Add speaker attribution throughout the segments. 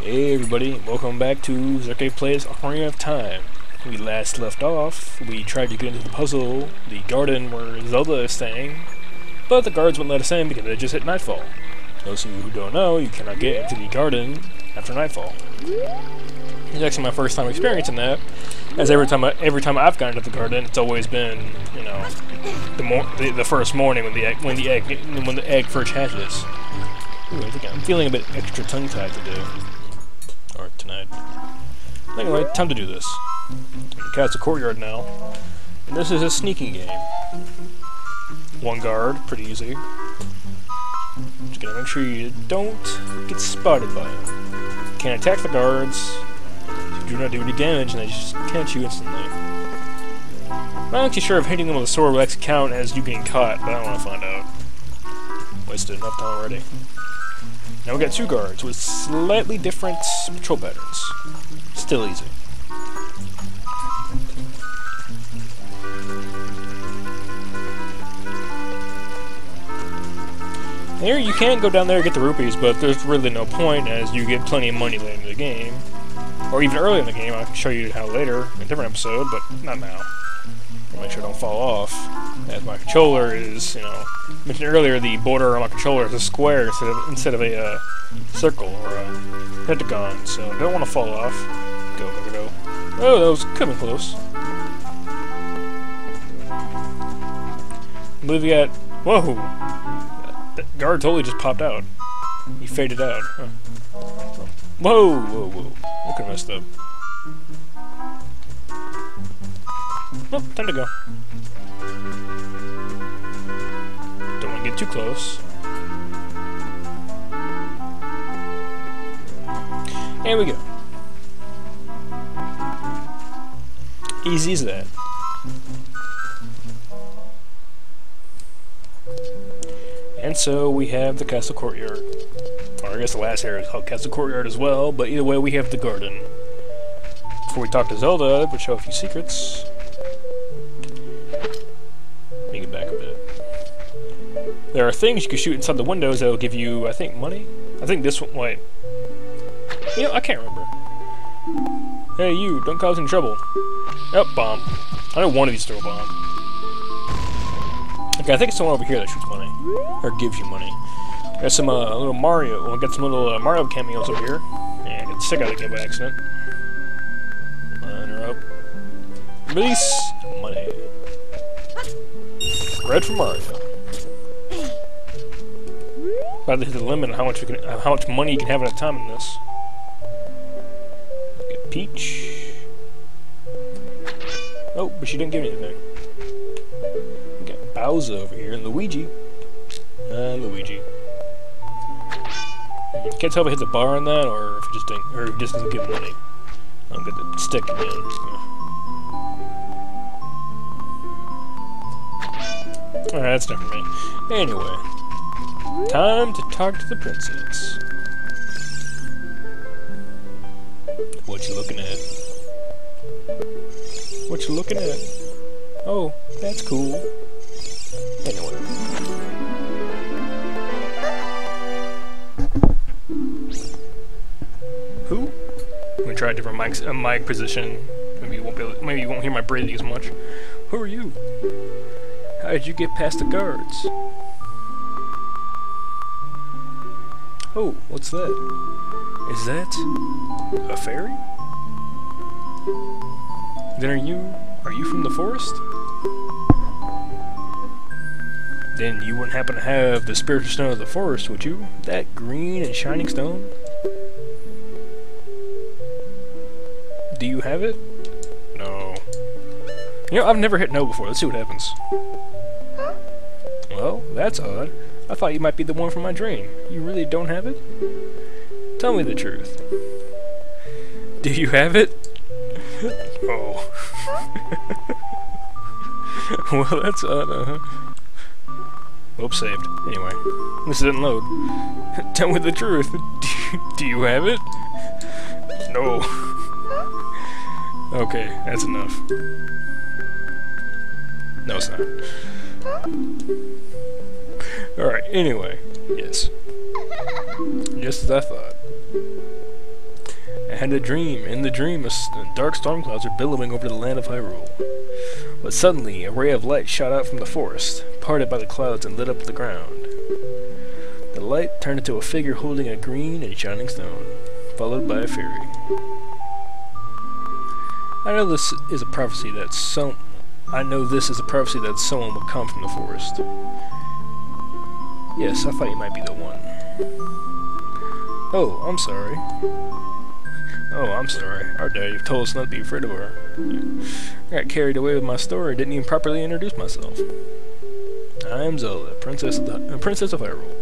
Speaker 1: Hey everybody, welcome back to Zerkave Plays Ocarina of Time. We last left off, we tried to get into the puzzle, the garden where Zelda is staying, but the guards wouldn't let us in because it just hit nightfall. Those of you who don't know, you cannot get into the garden after nightfall. It's actually my first time experiencing that, as every time I've gone into the garden, it's always been, you know, the first morning when the egg first hatches. Ooh, I think I'm feeling a bit extra tongue-tied today. Or tonight. Anyway, time to do this. The castle courtyard now. And this is a sneaking game. One guard, pretty easy. Just gotta make sure you don't get spotted by them. You can't attack the guards. You do not do any damage, and they just catch you instantly. I'm not actually sure if hitting them with a sword will actually count as you getting caught, but I don't want to find out. Wasted enough time already. Now we got two guards with slightly different patrol patterns. Still easy. Here you can go down there and get the rupees, but there's really no point as you get plenty of money later in the game. Or even early in the game. I can show you how later in a different episode, but not now. I'll make sure I don't fall off. As my controller is, you know, mentioned earlier, the border on my controller is a square instead of a circle or a pentagon, so I don't want to fall off. Go, go, go. Oh, that was coming close. I believe we got... Whoa! That guard totally just popped out. He faded out. Huh. Whoa, whoa, whoa. I could have messed up. Oh, time to go. Don't want to get too close. Here we go. Easy as that. And so we have the castle courtyard. Or I guess the last area is called castle courtyard as well, but either way we have the garden. Before we talk to Zelda, we'll show a few secrets. Let me get back a bit. There are things you can shoot inside the windows that will give you, I think, money? I think this one, wait. You know, I can't remember. Hey you, don't cause any trouble. Yep, bomb. I know one of these throw a bomb. Okay, I think it's the one over here that shoots money. Or gives you money. Got some little Mario, well, got some little Mario cameos over here. Yeah, I got sick out of the game by accident. Line her up. Release money. Red for Mario. About to hit the limit on how much money you can have at a time in this. Get Peach. Oh, but she didn't give me anything. We got Bowser over here and Luigi. Luigi. Can't tell if it hits a bar on that or if it just didn't, or if it just doesn't give money. I'll get the stick again. Alright, that's enough for me. Anyway. Time to talk to the princess. What you looking at? What you looking at? Oh, that's cool. Anyway. Who? I'm gonna try a different mic position. Maybe you won't hear my breathing as much. Who are you? How did you get past the guards? Oh, what's that? Is that a fairy? Then are you from the forest? Then you wouldn't happen to have the spiritual stone of the forest, would you? That green and shining stone? Do you have it? No. You know, I've never hit no before. Let's see what happens. Well, that's odd. I thought you might be the one from my dream. You really don't have it? Tell me the truth. Do you have it? Oh. Well, that's odd, Whoops, saved. Anyway, this didn't load. Tell me the truth. Do you have it? No. Okay, that's enough. No, it's not. Alright, anyway. Yes. Just as I thought. had a dream. In the dream, dark storm clouds were billowing over the land of Hyrule. But suddenly, a ray of light shot out from the forest, parted by the clouds and lit up the ground. The light turned into a figure holding a green and shining stone, followed by a fairy. I know this is a prophecy that someone would come from the forest. Yes, I thought you might be the one. Oh, I'm sorry. Oh, I'm sorry. Our daddy told us not to be afraid of her. I got carried away with my story and didn't even properly introduce myself. I am Zelda, Princess of Hyrule.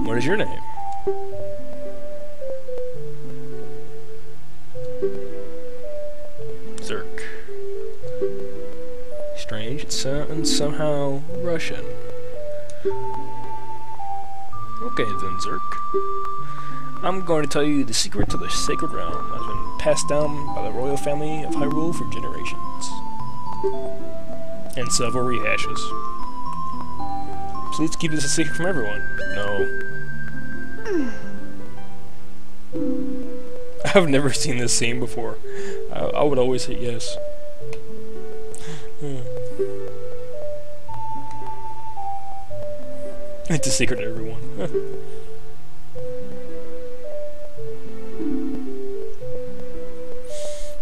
Speaker 1: What is your name? Zerk. Strange, it sounds somehow Russian. Okay then, Zerk. I'm going to tell you the secret to the sacred realm that has been passed down by the royal family of Hyrule for generations. And several rehashes. Please keep this a secret from everyone. No. I've never seen this scene before. I would always say yes. It's a secret to everyone.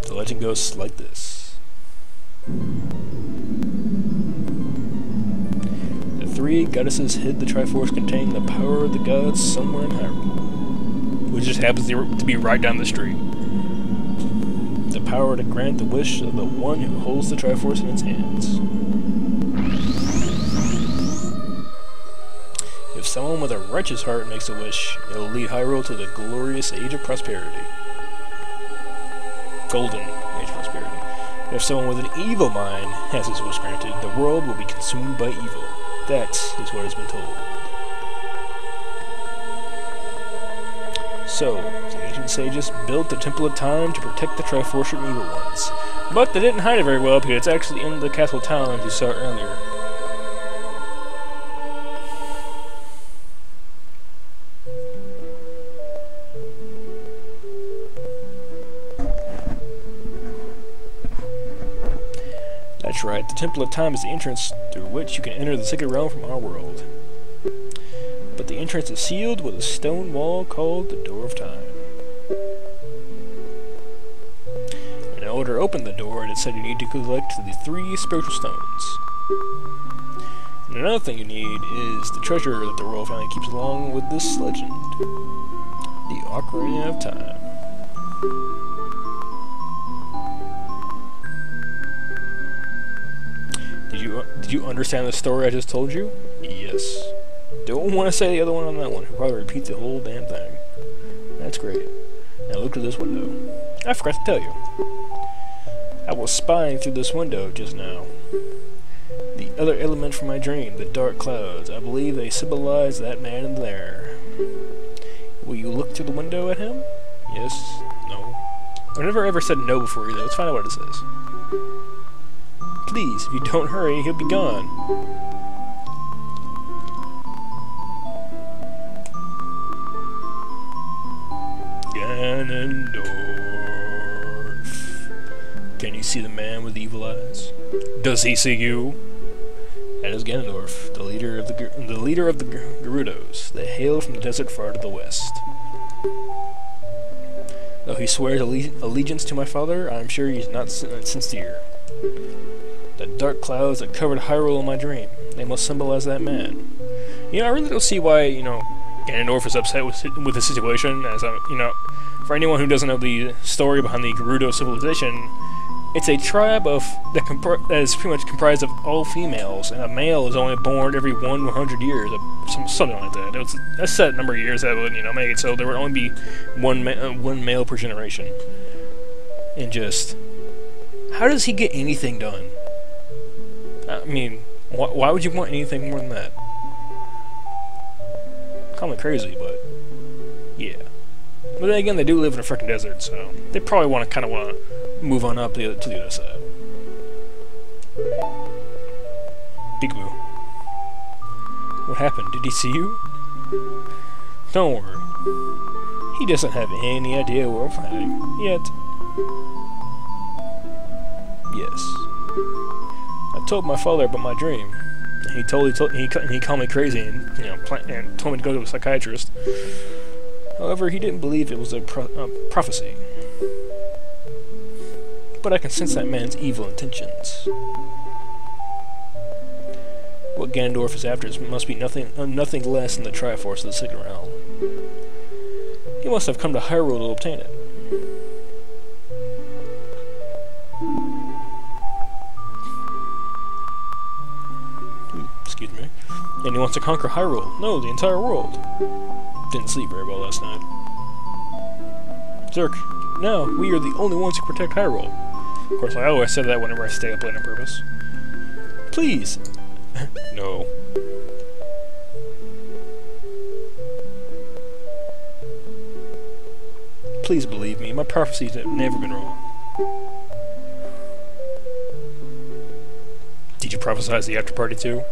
Speaker 1: The legend goes like this. The three goddesses hid the Triforce containing the power of the gods somewhere in Hyrule, which just happens to be right down the street. The power to grant the wish of the one who holds the Triforce in its hands. If someone with a righteous heart makes a wish, it will lead Hyrule to the glorious age of prosperity. Golden age of prosperity. If someone with an evil mind has his wish granted, the world will be consumed by evil. That is what has been told. So, the ancient sages built the Temple of Time to protect the Triforce from evil ones. But they didn't hide it very well because it's actually in the castle town as you saw earlier. That's right, the Temple of Time is the entrance through which you can enter the sacred realm from our world. But the entrance is sealed with a stone wall called the Door of Time. In order to open the door, it is said you need to collect the 3 spiritual stones. And another thing you need is the treasure that the royal family keeps along with this legend. The Ocarina of Time. Did you understand the story I just told you? Yes. Don't want to say the other one on that one. He'll probably repeat the whole damn thing. That's great. Now look through this window. I forgot to tell you. I was spying through this window just now. The other element from my dream, the dark clouds, I believe they symbolize that man in there. Will you look through the window at him? Yes? No? I've never ever said no before either. Let's find out what it says. Please, if you don't hurry, he'll be gone. Ganondorf. Can you see the man with the evil eyes? Does he see you? That is Ganondorf, the leader of the Gerudos. They hail from the desert far to the west. Though he swears allegiance to my father, I am sure he's not sincere. The dark clouds that covered Hyrule in my dream, they must symbolize that man. You know, I really don't see why, Ganondorf is upset with the situation, as, for anyone who doesn't know the story behind the Gerudo civilization, it's a tribe that is pretty much comprised of all females, and a male is only born every 100 years, something like that. It was a set number of years that would, make it so there would only be one male per generation. And just, how does he get anything done? I mean, why would you want anything more than that? Call me crazy, but yeah. But then again, they do live in a freaking desert, so they probably kind of want to move on up to the other side. Peekaboo. What happened? Did he see you? Don't worry. He doesn't have any idea where we're fighting, yet. Yes. I told my father about my dream. He called me crazy and, and told me to go to a psychiatrist. However, he didn't believe it was a prophecy. But I can sense that man's evil intentions. What Ganondorf is after must be nothing less than the Triforce of the Second Realm. He must have come to Hyrule to obtain it. Excuse me. And he wants to conquer Hyrule. No, the entire world. Didn't sleep very well last night. Zerk, now we are the only ones who protect Hyrule. Of course, I always said that whenever I stay up late on purpose. Please. No. Please believe me, my prophecies have never been wrong. Did you prophesize the after party too?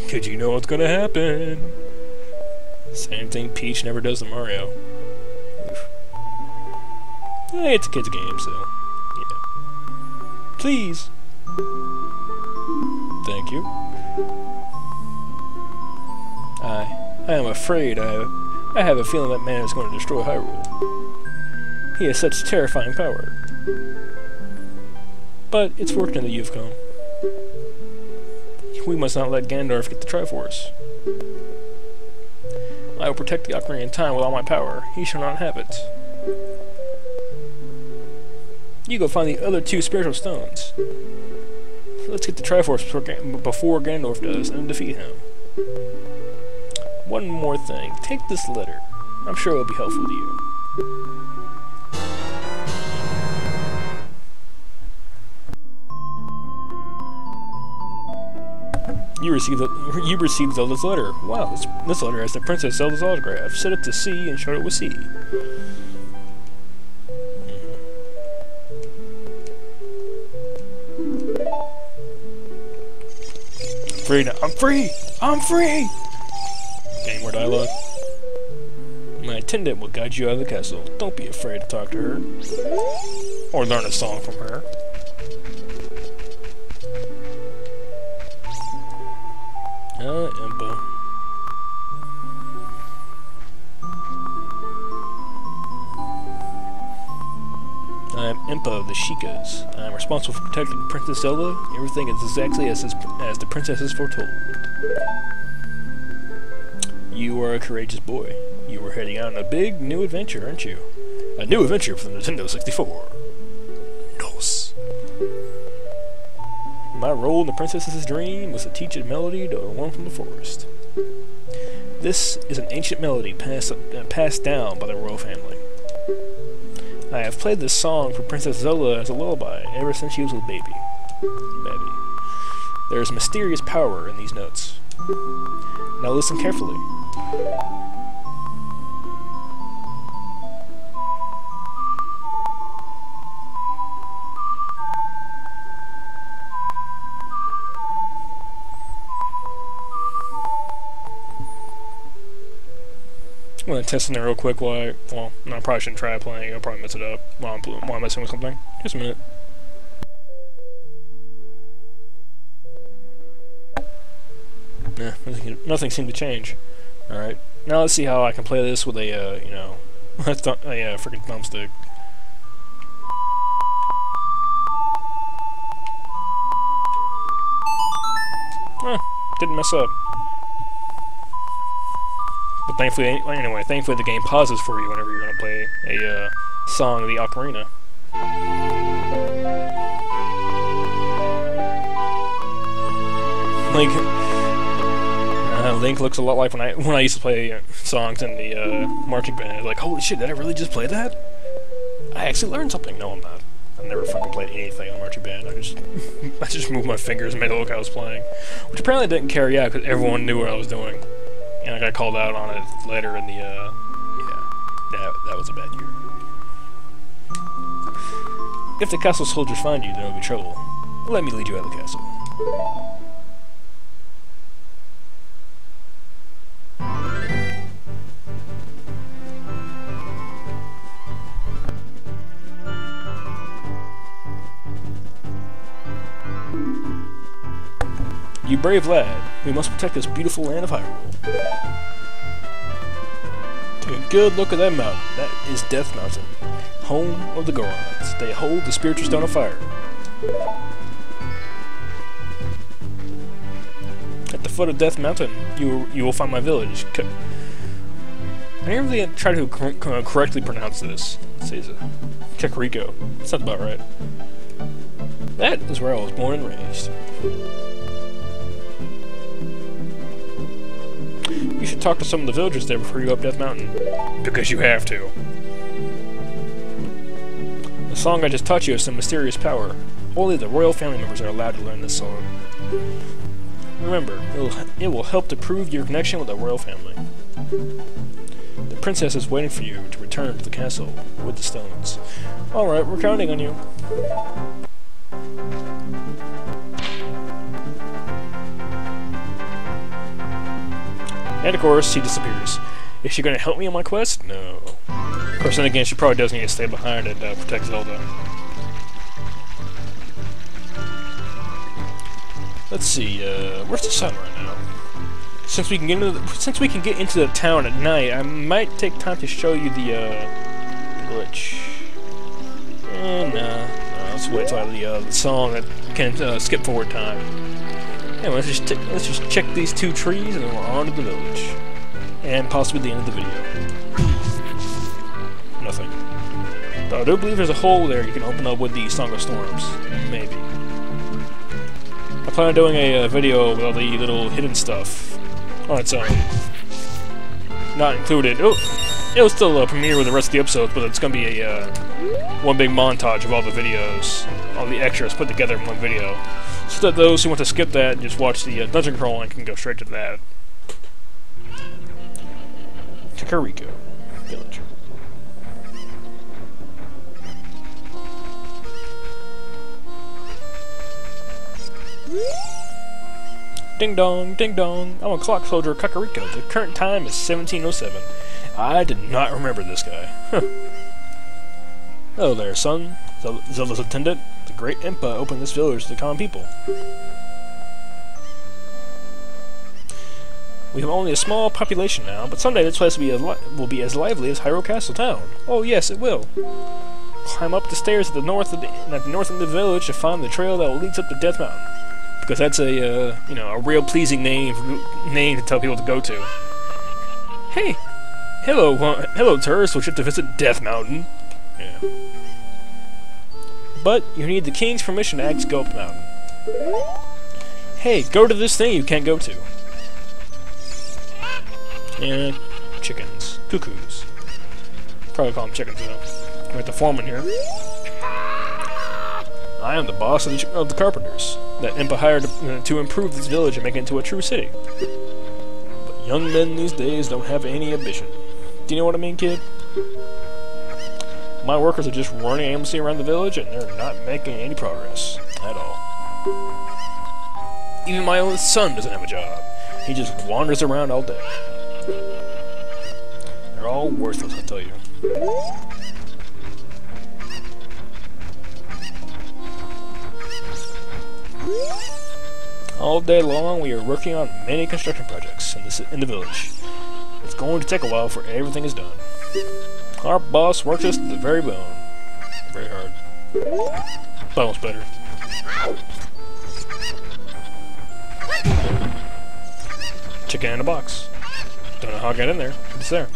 Speaker 1: Could you know what's gonna happen? Same thing Peach never does to Mario. Oof. Hey, it's a kid's game, so yeah. Please. Thank you. I am afraid I have a feeling that man is going to destroy Hyrule. He has such terrifying power. But it's fortunate that you've come. We must not let Ganondorf get the Triforce. I will protect the Ocarina of Time with all my power. He shall not have it. You go find the other two spiritual stones. Let's get the Triforce before Ganondorf does and defeat him. One more thing. Take this letter. I'm sure it will be helpful to you. You received Zelda's letter. Wow, this letter has the Princess Zelda's autograph. Set it to C and showed it with C. Free now. I'm free! I'm free! Any more dialogue? My attendant will guide you out of the castle. Don't be afraid to talk to her. Or learn a song from her. Impa. I am Impa of the Sheikahs. I am responsible for protecting Princess Zelda. Everything is exactly as the princess is foretold. You are a courageous boy. You are heading out on a big new adventure, aren't you? A new adventure for the Nintendo 64. Nos. My role in the princess's dream was to teach a melody to one from the forest. This is an ancient melody passed down by the royal family. I have played this song for Princess Zelda as a lullaby ever since she was a baby. There is mysterious power in these notes. Now listen carefully. I'm gonna test something real quick while I probably shouldn't try playing. I'll probably mess it up while I'm messing with something. Just a minute. Nah, nothing seemed to change. Alright, now let's see how I can play this with a, a freaking thumbstick. Didn't mess up. But thankfully the game pauses for you whenever you're going to play a song of the Ocarina. Link looks a lot like when I used to play songs in the marching band. Like, holy shit, did I really just play that? I actually learned something. No, I'm not. I've never fucking played anything on marching band. I just moved my fingers and made it look like I was playing, which apparently didn't carry out because everyone knew what I was doing. And I got called out on it later in the, yeah, that was a bad year. If the castle soldiers find you, there will be trouble. Let me lead you out of the castle. brave lad. We must protect this beautiful land of Hyrule. Take a good look at that mountain. That is Death Mountain, home of the Gorons. They hold the spiritual stone of fire. At the foot of Death Mountain, you will find my village. I never really try to correctly pronounce this. It says Kakariko. Sounds about right. That is where I was born and raised. You should talk to some of the villagers there before you go up Death Mountain. Because you have to. The song I just taught you has some mysterious power. Only the royal family members are allowed to learn this song. Remember, it will help to prove your connection with the royal family. The princess is waiting for you to return to the castle with the stones. Alright, we're counting on you. And of course, he disappears. Is she going to help me on my quest? No. Of course, then again, she probably does need to stay behind and protect Zelda. Let's see, where's the sun right now? Since we can get into the town at night, I might take time to show you the glitch. No, let's wait till the song that can skip forward time. Anyway, let's just check these two trees and then we're on to the village. And possibly the end of the video. Nothing. But I do believe there's a hole there you can open up with the Song of Storms. Maybe. I plan on doing a video with all the little hidden stuff on its own. Not included. It'll still premiere with the rest of the episodes, but it's going to be a one big montage of all the videos, all the extras put together in one video. So that those who want to skip that and just watch the dungeon crawling can go straight to that. Kakariko Village. Ding dong, ding dong. I'm a clock soldier, Kakariko. The current time is 1707. I did not remember this guy. Hello there, son. Zelda's attendant. The great Impa opened this village to the common people. We have only a small population now, but someday this place will be as lively as Hyrule Castle Town. Oh yes, it will. Climb up the stairs at the north end of the village to find the trail that leads up to Death Mountain. Because that's a a real pleasing name to tell people to go to. Hey, hello, tourists. We'll ship to visit Death Mountain. Yeah. But you need the king's permission to go up the mountain. Hey, go to this thing you can't go to. Yeah, chickens, cuckoos. Probably call them chickens though. We have the foreman here. I am the boss of the carpenters that Impa hired to improve this village and make it into a true city. But young men these days don't have any ambition. Do you know what I mean, kid? My workers are just running aimlessly around the village and they're not making any progress at all. Even my own son doesn't have a job. He just wanders around all day. They're all worthless, I tell you. All day long, we are working on many construction projects in the village. It's going to take a while before everything is done. Our boss works us to the very bone. Very hard. But almost better. Chicken in a box. Don't know how I got in there, but it's there.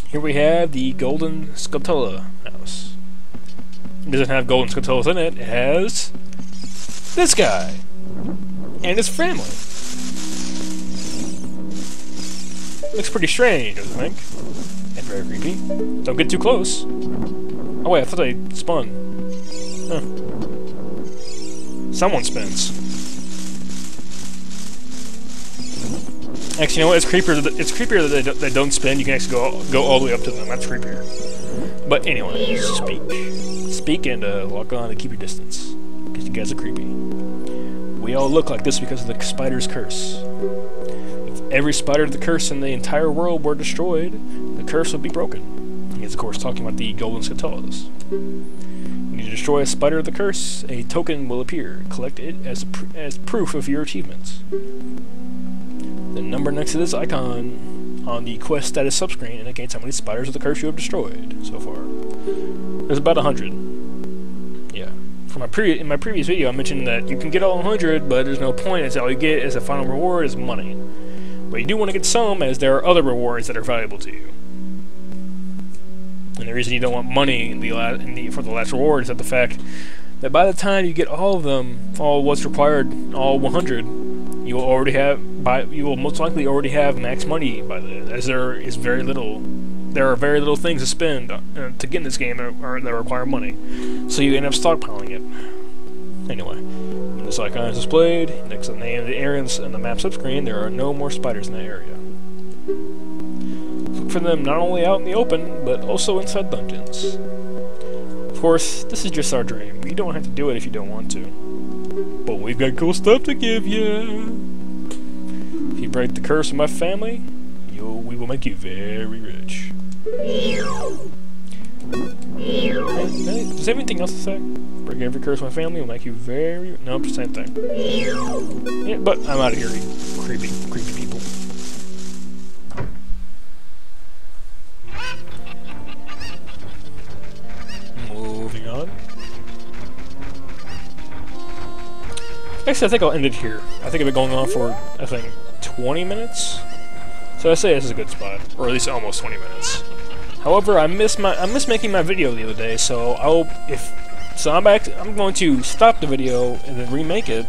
Speaker 1: Here we have the Golden Scutella house. It doesn't have golden scutullas in it. It has this guy and his family. Looks pretty strange, don't you think? And very creepy. Don't get too close. Oh wait, I thought they spun. Huh. Someone spins. Actually, you know what? It's creepier that they don't spin. You can actually go all the way up to them. That's creepier. But anyway, speak and walk on and keep your distance, because you guys are creepy. We all look like this because of the spider's curse. If every spider of the curse in the entire world were destroyed, the curse would be broken. He's, of course, talking about the golden scatolas. When you destroy a spider of the curse, a token will appear. Collect it as proof of your achievements. The number next to this icon on the quest status subscreen indicates how many spiders of the curse you have destroyed so far. There's about 100. Yeah. In my previous video, I mentioned that you can get all 100, but there's no point, as all you get as a final reward is money. But you do want to get some, as there are other rewards that are valuable to you. And the reason you don't want money for the last reward is that the fact that by the time you get all of them, all what's required, all 100, you will most likely already have max money by then, as there are very little things to spend to get in this game that require money. So you end up stockpiling it. Anyway, when this icon is displayed, next to the name of the areas and the map subscreen, there are no more spiders in that area. Look for them not only out in the open, but also inside dungeons. Of course, this is just our dream. You don't have to do it if you don't want to. But we've got cool stuff to give you. If you break the curse of my family, we will make you very rich. Does anything else to say? Break every curse of my family will make you very... No, it's the same thing. Yeah, but I'm out of here, you creepy people. Moving on. Actually, I think I'll end it here. I think I've been going on for, 20 minutes? So I say this is a good spot, or at least almost 20 minutes. However, I missed making my video the other day, so I'm going to stop the video and then remake it.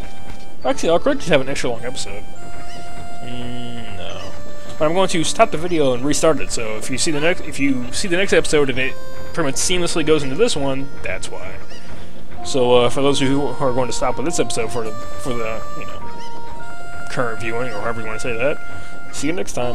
Speaker 1: Actually, I'll just have an extra long episode. No, but I'm going to stop the video and restart it. So if you see the next episode and it pretty much seamlessly goes into this one, that's why. So for those of you who are going to stop with this episode for the current viewing, or however you want to say that, see you next time.